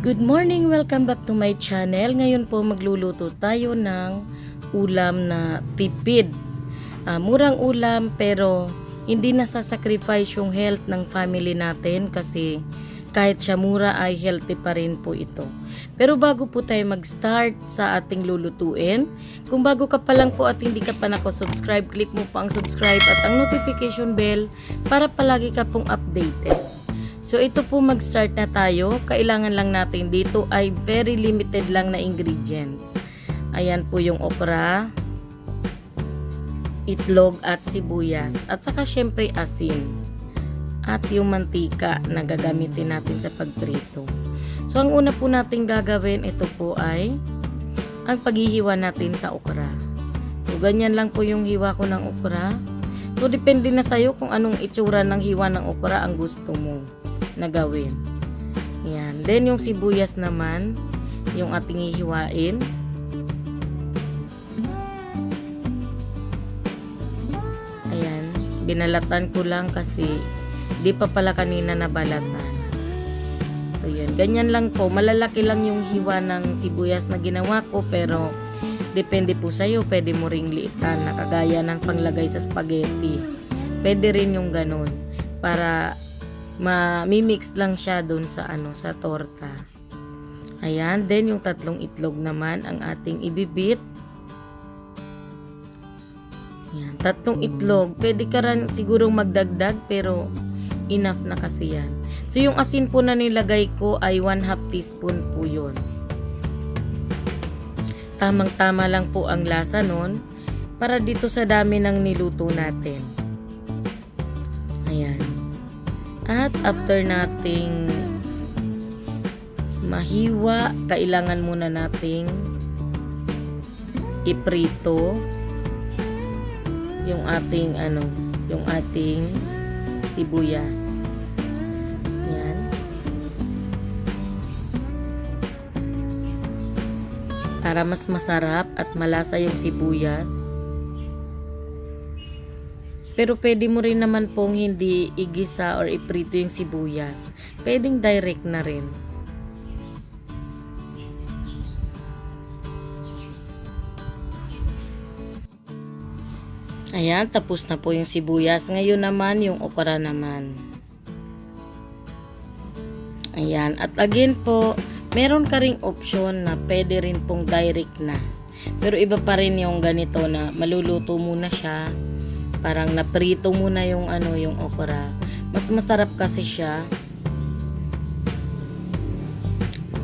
Good morning! Welcome back to my channel. Ngayon po magluluto tayo ng ulam na tipid. Murang ulam pero hindi nasasacrifice yung health ng family natin kasi kahit siya mura ay healthy pa rin po ito. Pero bago po tayo mag-start sa ating lulutuin, kung bago ka pa lang po at hindi ka pa nako-subscribe, click mo po ang subscribe at ang notification bell para palagi ka pong updated. So ito po mag-start na tayo. Kailangan lang natin dito ay very limited lang na ingredients. Ayan po yung okra, itlog at sibuyas. At saka syempre asin. At yung mantika na gagamitin natin sa pagprito. So ang una po natin gagawin, ito po ay ang paghihiwa natin sa okra. So ganyan lang po yung hiwa ko ng okra. So depende na sa'yo kung anong itsura ng hiwa ng okra ang gusto mo na gawin. Yan. Then yung sibuyas naman, yung ating hihiwain. Ayan. Binalatan ko lang kasi di pa pala kanina nabalatan. So yun. Ganyan lang po. Malalaki lang yung hiwa ng sibuyas na ginawa ko pero depende po sa'yo. Pwede mo ring liitan na kagaya ng panglagay sa spaghetti. Pwede rin yung ganun para ma-mix lang siya doon sa sa torta. Ayan, then yung tatlong itlog naman ang ating ibibit. Ayan, tatlong itlog. Pwede ka rin sigurong magdagdag pero enough na kasi yan. So yung asin po na nilagay ko ay 1/2 teaspoon po yun. Tamang-tama lang po ang lasa nun para dito sa dami ng niluto natin. Ayan. At after nating mahiwa, kailangan muna nating iprito yung ating yung ating sibuyas. Yan. Para mas masarap at malasa yung sibuyas. Pero pwede mo rin naman pong hindi igisa or iprito yung sibuyas. Pwedeng direct na rin. Ayan, tapos na po yung sibuyas. Ngayon naman yung okra naman. Ayan, at again po, meron ka ring option na pwede rin pong direct na. Pero iba pa rin yung ganito na maluluto muna siya. Parang naprito muna yung yung okra. Mas masarap kasi siya.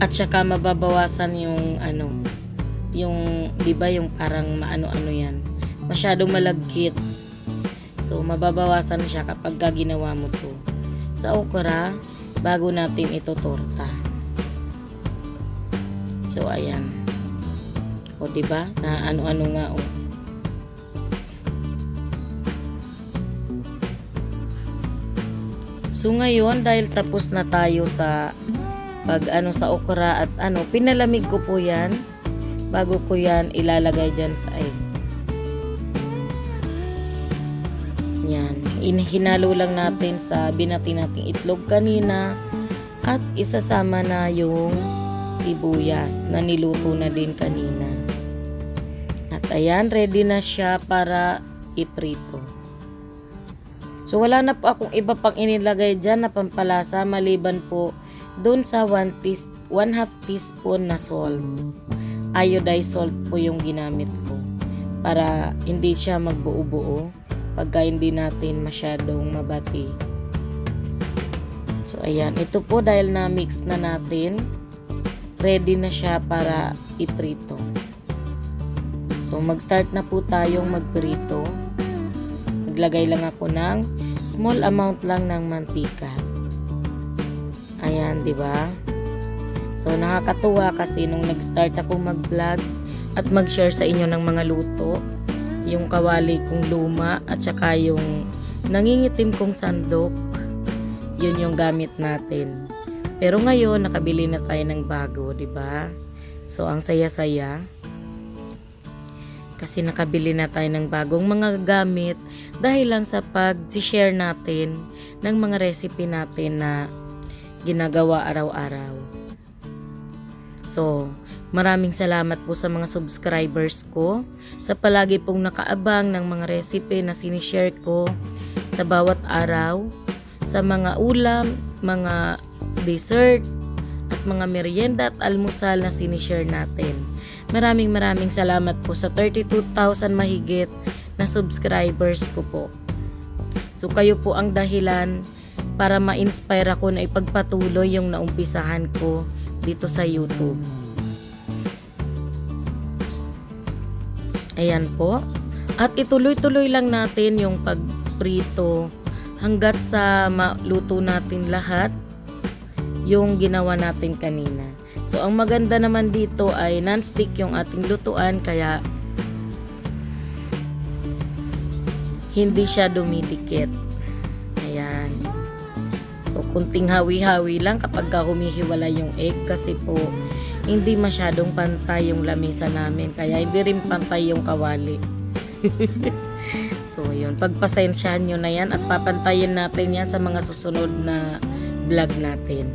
At saka mababawasan yung yung 'di ba yung parang maano-ano yan. Masyadong malagkit. So mababawasan siya kapag ginawa mo 'to. Sa okra, bago natin ito torta. So ayan. O 'di ba? Na ano-ano nga o. So ngayon dahil tapos na tayo sa sa okra at pinalamig ko po 'yan bago ko 'yan ilalagay diyan sa egg. Yan, hinalo lang natin sa binati nating itlog kanina at isasama na yung sibuyas na niluto na din kanina. At ayan, ready na siya para iprito. So wala na po akong iba pang inilagay dyan na pampalasa maliban po dun sa 1/2 teaspoon na salt. Iodized salt po yung ginamit ko para hindi siya magbuo-buo pagka hindi natin masyadong mabati. So ayan, ito po dahil na mix na natin, ready na siya para iprito. So mag-start na po tayong magprito. Naglagay lang ako ng small amount lang ng mantika. Ayan, 'di ba? So nakakatuwa kasi nung nag-start ako mag-vlog at mag-share sa inyo ng mga luto, yung kawali kong luma at saka yung nangingitim kong sandok, yun yung gamit natin. Pero ngayon nakabili na tayo ng bago, 'di ba? So ang saya-saya. Kasi nakabili na tayo ng bagong mga gamit dahil lang sa pag-share natin ng mga recipe natin na ginagawa araw-araw. So, maraming salamat po sa mga subscribers ko sa palagi pong nakaabang ng mga recipe na sinishare ko sa bawat araw, sa mga ulam, mga dessert, at mga merienda at almusal na sinishare natin. Maraming salamat po sa 32,000 mahigit na subscribers ko po. So kayo po ang dahilan para ma-inspire ako na ipagpatuloy yung naumpisahan ko dito sa YouTube. Ayan po. At ituloy-tuloy lang natin yung pagprito hanggat sa maluto natin lahat yung ginawa natin kanina. So, ang maganda naman dito ay non-stick yung ating lutuan, kaya hindi siya dumidikit. Ayan. So, kunting hawi-hawi lang kapag humihiwala yung egg kasi po hindi masyadong pantay yung lamesa namin, kaya hindi rin pantay yung kawali. So, yun. Pagpasensyahan nyo na yan at papantayin natin yan sa mga susunod na vlog natin.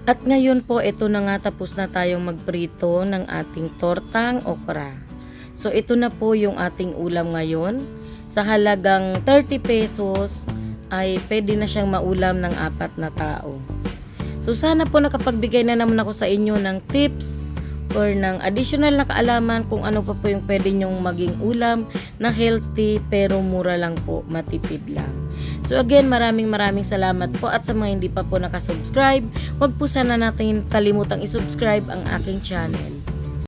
At ngayon po, ito na nga, tapos na tayong magprito ng ating tortang okra. So ito na po yung ating ulam ngayon. Sa halagang 30 pesos, ay pwede na siyang maulam ng 4 na tao. So sana po nakapagbigay na naman ako sa inyo ng tips or ng additional na kaalaman kung ano pa po yung pwede nyong maging ulam na healthy pero mura lang po, matipid lang. So again, maraming salamat po, at sa mga hindi pa po nakasubscribe, huwag po sana natin kalimutang isubscribe ang aking channel.